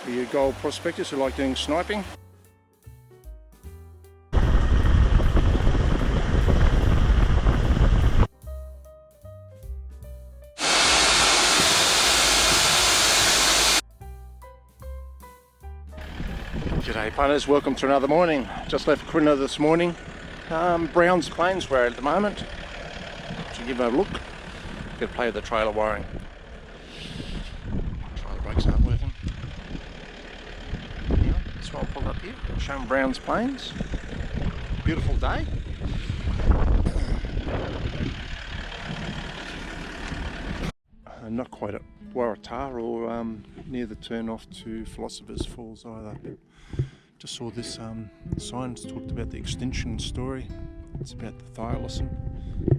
For your gold prospectors who like doing sniping. G'day punters, welcome to another morning. Just left Corinna this morning. Browns Plains we're at the moment. To give it a look. Got to play with the trailer wiring. Trailer brakes aren't working. Anyway, so I'll pull up here, show them Browns Plains. Beautiful day. Not quite at Waratah or near the turn off to Philosopher's Falls either. Just saw this sign talked about the extinction story. It's about the thylacine,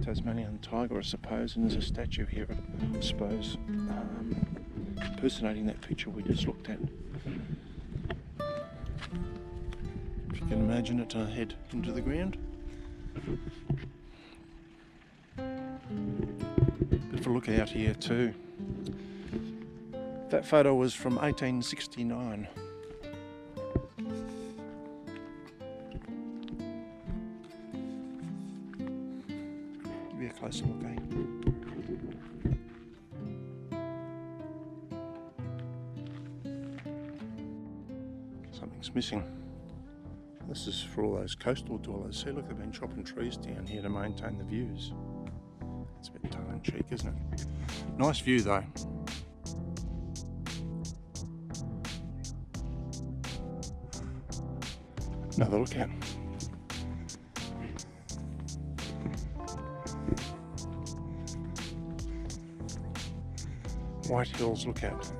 Tasmanian tiger I suppose, and there's a statue here I suppose impersonating that picture we just looked at. If you can imagine it head into the ground. Bit of a look out here too. That photo was from 1869. Give you a closer look, eh? Something's missing. This is for all those coastal dwellers. See, look, they've been chopping trees down here to maintain the views. It's a bit tongue-in-cheek, isn't it? Nice view though. Another look out. White Hills Lookout.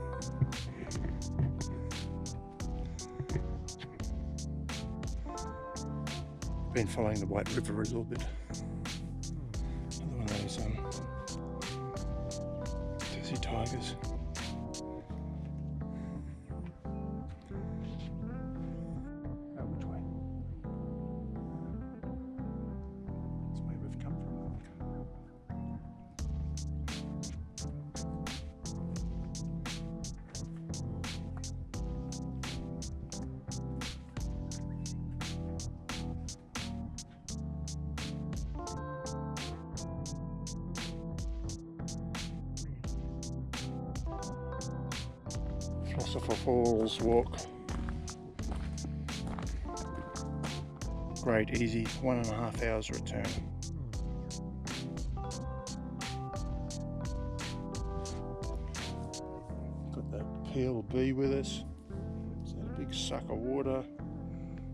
Been following the White River a little bit. Another one of those Tassie tigers. Which way? That's where we've come from, I think. Philosopher Falls walk. Great, easy, 1.5 hours return. Got that PLB with us. It's a big suck of water.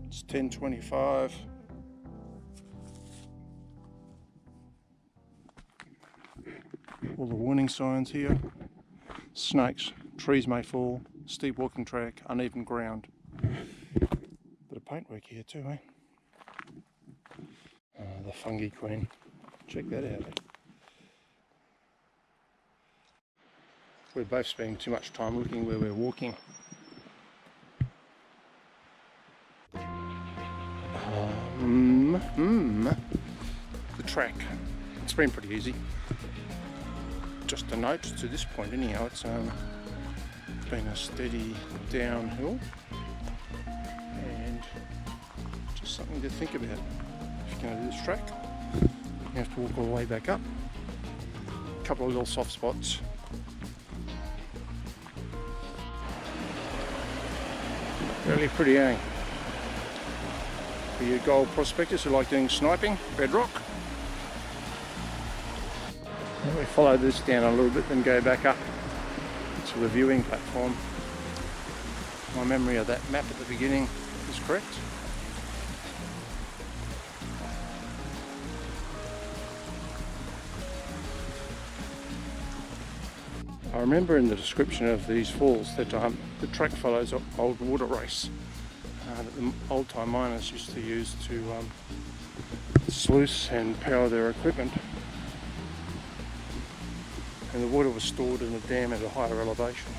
It's 10:25. All the warning signs here. Snakes, trees may fall, steep walking track, uneven ground. Bit of paintwork here too, eh? The fungi queen. Check that out. We're both spending too much time looking where we're walking. The track. It's been pretty easy. Just a note to this point anyhow, it's been a steady downhill and just something to think about. If you're going to do this track, you have to walk all the way back up. A couple of little soft spots. Really pretty, eh? For your gold prospectors who like doing sniping, bedrock. And we follow this down a little bit, then go back up to the viewing platform. My memory of that map at the beginning is correct. I remember in the description of these falls that the track follows an old water race that the old time miners used to use to sluice and power their equipment. And the water was stored in a dam at a higher elevation.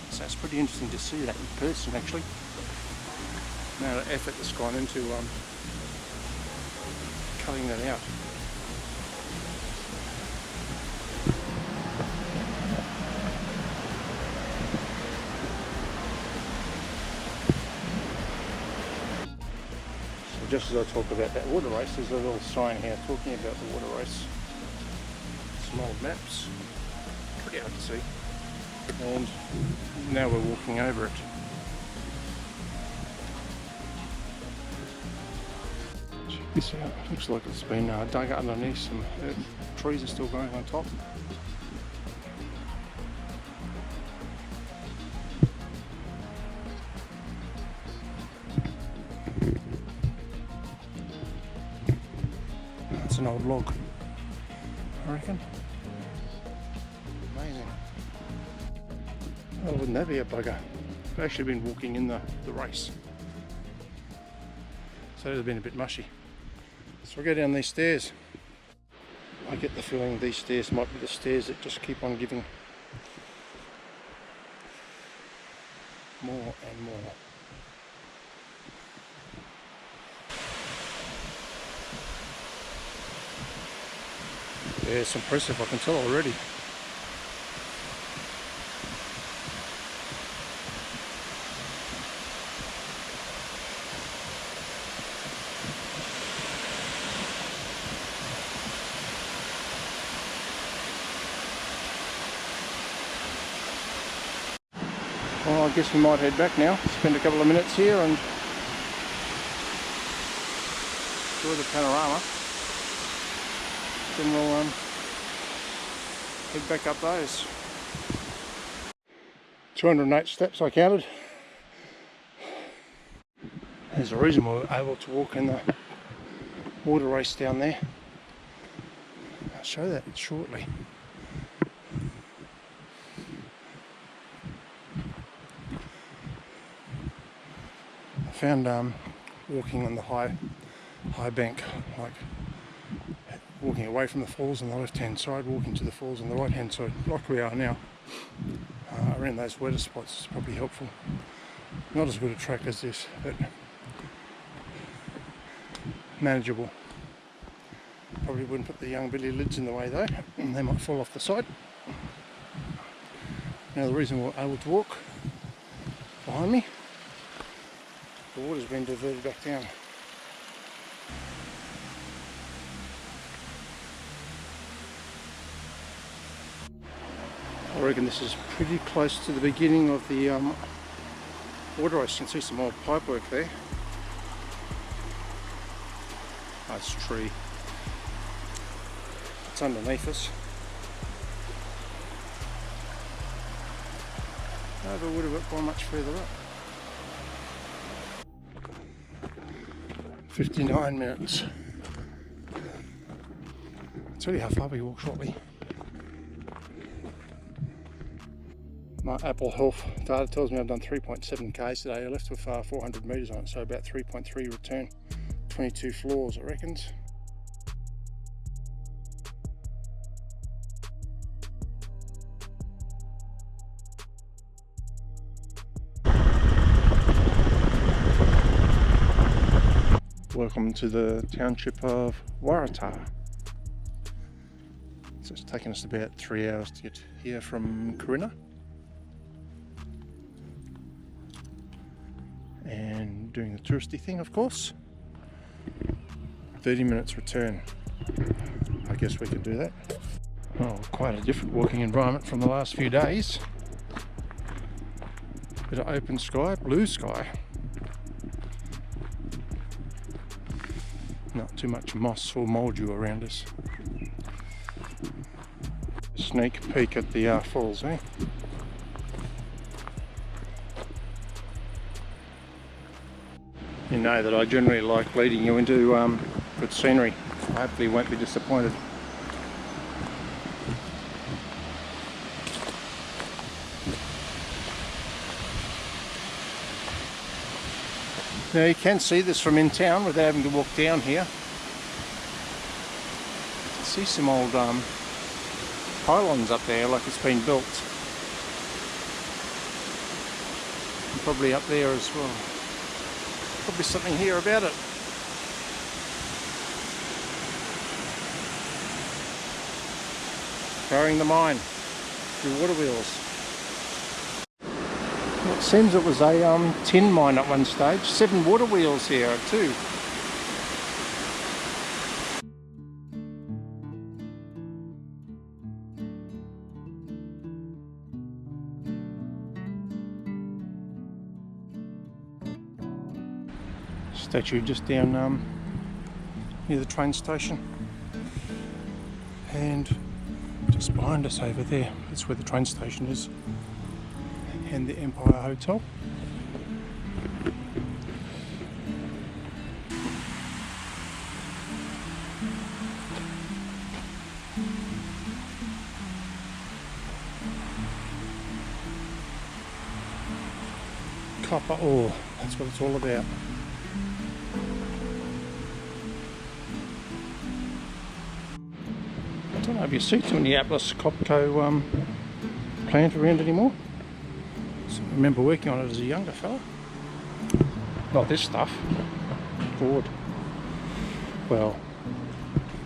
So it's pretty interesting to see that in person actually. The amount of effort that's gone into cutting that out. just as I talk about that water race, there's a little sign here talking about the water race. Some old maps, pretty hard to see. And now we're walking over it. This looks like it's been dug underneath. Some trees are still growing on top. That's an old log, I reckon. Amazing. Oh, wouldn't that be a bugger? I've actually been walking in the race, so it would have been a bit mushy. So we'll go down these stairs. I get the feeling these stairs might be the stairs that just keep on giving more and more. Yeah, it's impressive, I can tell already. Well, I guess we might head back now, spend a couple of minutes here and enjoy the panorama. Then we'll head back up those. 208 steps I counted. There's a reason we were able to walk in the water race down there. I'll show that shortly. I found walking on the high bank, like walking away from the falls on the left hand side, walking to the falls on the right hand side, like we are now, around those wetter spots is probably helpful. Not as good a track as this, but manageable. Probably wouldn't put the young billy lids in the way though, and they might fall off the side. Now the reason we're able to walk behind me, the water's been diverted back down. I reckon this is pretty close to the beginning of the water race. You can see some old pipework there. Nice tree. It's underneath us. Never would have gone much further up. 59 minutes. It's really how far we walk shortly. My Apple Health data tells me I've done 3.7 k's today. I left with 400 metres on it, so about 3.3 return. 22 floors, it reckons. Welcome to the township of Waratah. So it's taken us about 3 hours to get here from Corinna. And doing the touristy thing, of course. 30 minutes return. I guess we could do that. Well, quite a different walking environment from the last few days. Bit of open sky, blue sky. Not too much moss or mildew around us. Sneak peek at the falls, eh? You know that I generally like leading you into good scenery. I hopefully won't be disappointed. Now you can see this from in town without having to walk down here. You see some old pylons up there like it's been built. And probably up there as well. Probably something here about it. Carrying the mine through water wheels. Well, it seems it was a tin mine at one stage. 7 water wheels here too. statue just down near the train station, and just behind us over there, that's where the train station is, and the Empire Hotel. Copper ore, that's what it's all about. I don't know if you see too many Atlas Copco plant around anymore. So I remember working on it as a younger fella. Not this stuff. Ford. Well,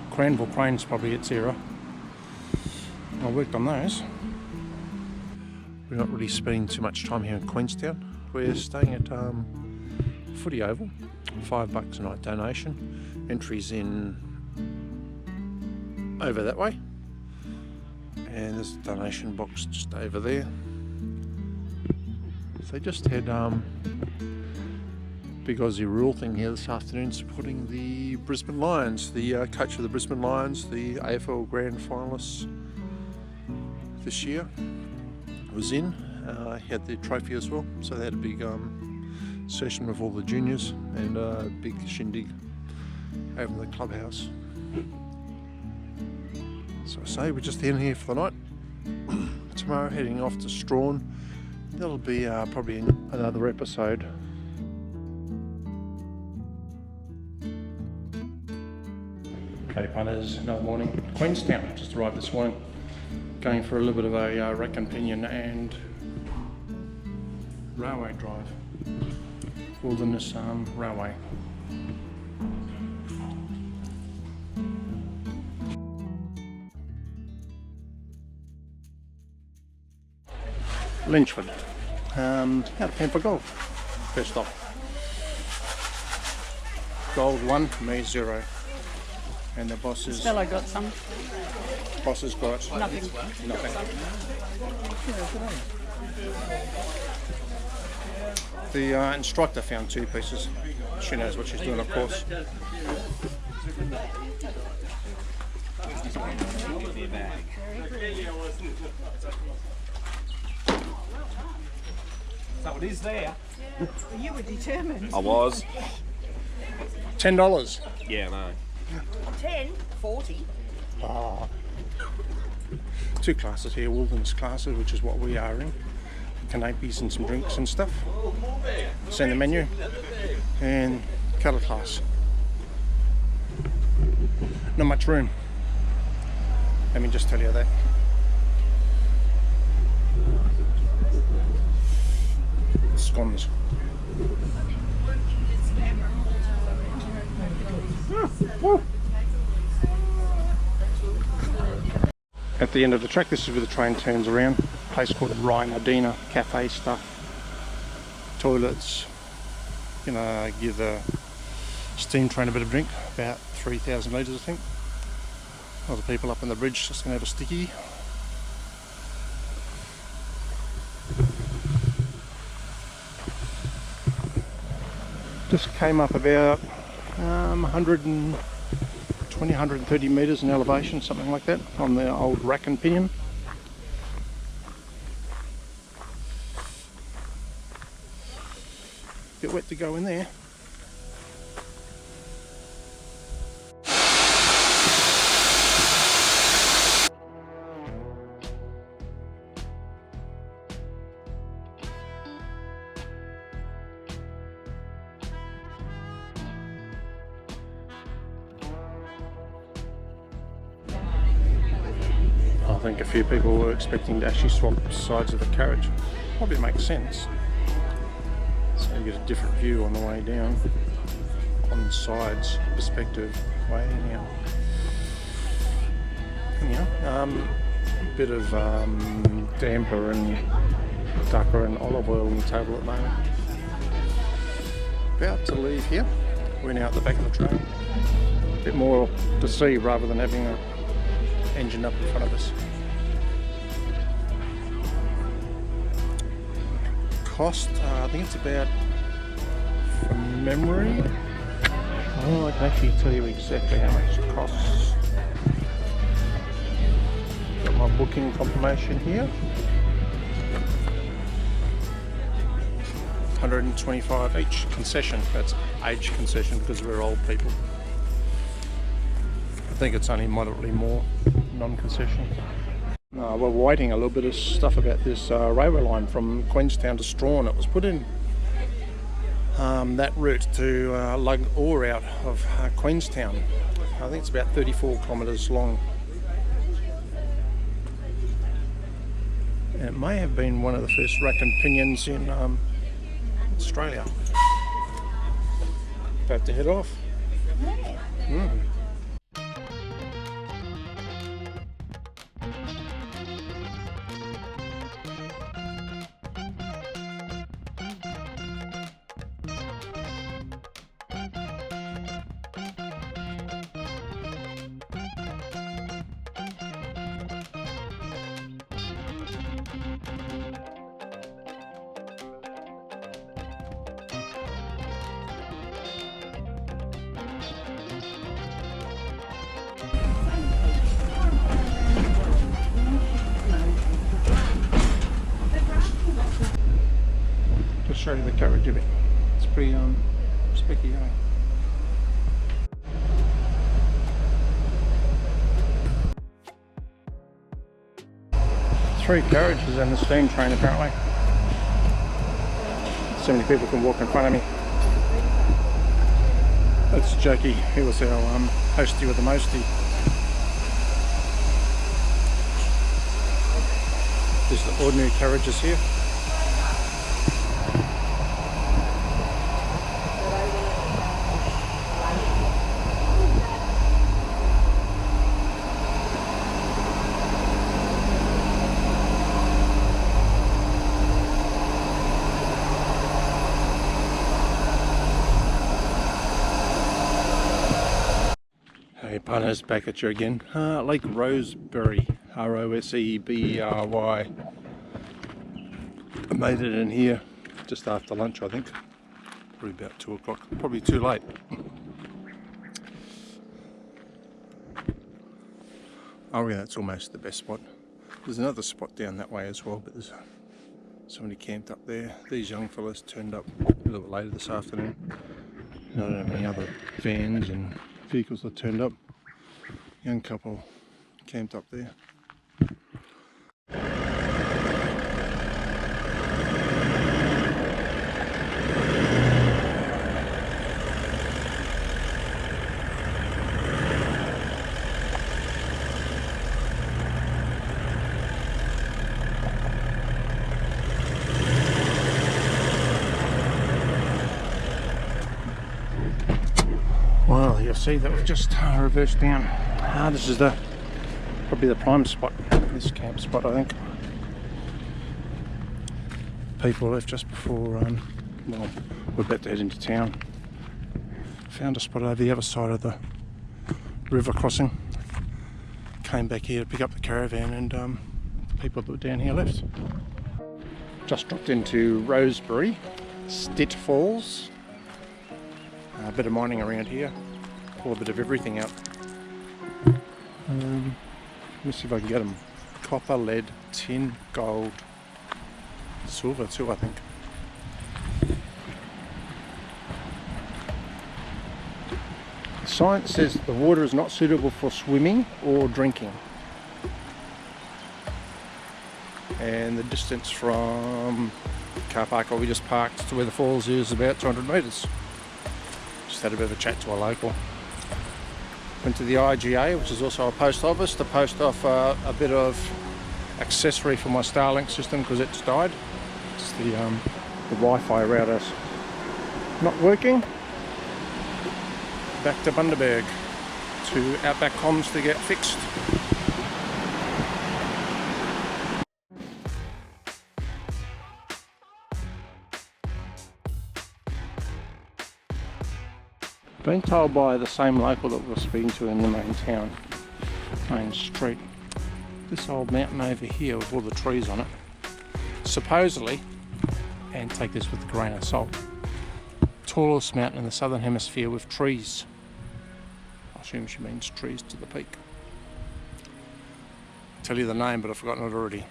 Granville Crane's probably its era. I worked on those. We're not really spending too much time here in Queenstown. We're staying at Footy Oval, $5 a night donation. Entries in over that way, and there's a donation box just over there. So they just had big Aussie rule thing here this afternoon, supporting the Brisbane Lions. The coach of the Brisbane Lions, the AFL Grand Finalists this year, was in. He had the trophy as well, so they had a big session with all the juniors and a big shindig over in the clubhouse. So I say we're just in here for the night. Tomorrow heading off to Strawn. That'll be probably another episode. Okay punters, another morning. Queenstown, just arrived this morning. Going for a little bit of a rack and pinion and railway drive. Wilderness Railway. Lynchford. How to pan for gold. First stop. Gold 1, me 0. And the boss is... Stella got some. Boss has got... Nothing. The instructor found 2 pieces. She knows what she's doing, of course. Is that what is there? You were determined. I was. $10. Yeah, no. 10, 40. Ah. 2 classes here, wilderness classes, which is what we are in. Canapies and some drinks and stuff. Send the menu. And cattle class. Not much room. Let me just tell you that. Scones. At the end of the track, this is where the train turns around. A place called Rhinadina Cafe stuff. Toilets. Gonna give the steam train a bit of drink, about 3,000 litres I think. Other people up on the bridge just gonna have a sticky. Just came up about 130 metres in elevation, something like that, on the old rack and pinion. Bit wet to go in there. I think a few people were expecting to actually swap sides of the carriage. Probably makes sense. So you get a different view on the way down, on the sides perspective way anyhow. A bit of damper and ducker and olive oil on the table at the moment. About to leave here. We're now at the back of the train. A bit more to see rather than having an engine up in front of us. Cost, I think it's about, from memory. Oh, I can actually tell you exactly how much it costs. Got my booking confirmation here. 125 each concession. That's age concession because we're old people. I think it's only moderately more non-concession. We're waiting a little bit of stuff about this railway line from Queenstown to Strawn. It was put in that route to lug ore out of Queenstown. I think it's about 34 kilometres long. And it may have been one of the first rack and pinions in Australia. About to head off. Show you the carriage a bit. It's pretty spiky going. Three carriages and the steam train apparently. So many people can walk in front of me. That's Jackie. He was our hostie with the mostie. There's the ordinary carriages here. Hey punters, back at you again. Lake Rosebery, Rosebery. I made it in here just after lunch, I think. Probably about 2 o'clock, probably too late. I reckon that's almost the best spot. There's another spot down that way as well, but there's somebody camped up there. These young fellas turned up a little bit later this afternoon. I don't know how many other vans and vehicles that turned up. Young couple camped up there. Well, you'll see that we've just reversed down. This is probably the prime spot, this camp spot, I think. People left just before, well, we're about to head into town. Found a spot over the other side of the river crossing. Came back here to pick up the caravan, and the people that were down here left. Just dropped into Rosebery, Stitt Falls. A bit of mining around here, pull a bit of everything out. Let me see if I can get them. Copper, lead, tin, gold, silver too, I think. The science says the water is not suitable for swimming or drinking. And the distance from the car park where we just parked to where the falls is about 200 metres. Just had a bit of a chat to a local. Went to the IGA, which is also a post office, to post off a bit of accessory for my Starlink system because it's died. It's the Wi-Fi router's not working. Back to Bundaberg to Outback Comms to get fixed. Been told by the same local that we were speaking to in the main town, main street, this old mountain over here with all the trees on it, supposedly, and take this with a grain of salt, tallest mountain in the southern hemisphere with trees. I assume she means trees to the peak. I'll tell you the name, but I've forgotten it already.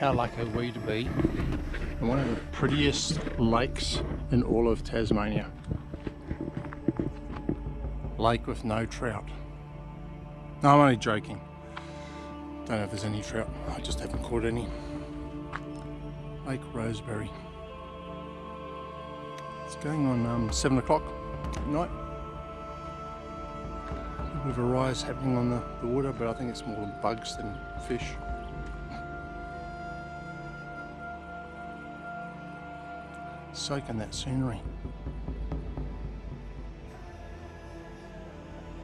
How lucky are we to be in one of the prettiest lakes in all of Tasmania. Lake with no trout. No, I'm only joking. Don't know if there's any trout. I just haven't caught any. Lake Roseberry. It's going on 7 o'clock at night. A bit of a rise happening on the water, but I think it's more bugs than fish. Soak in that scenery.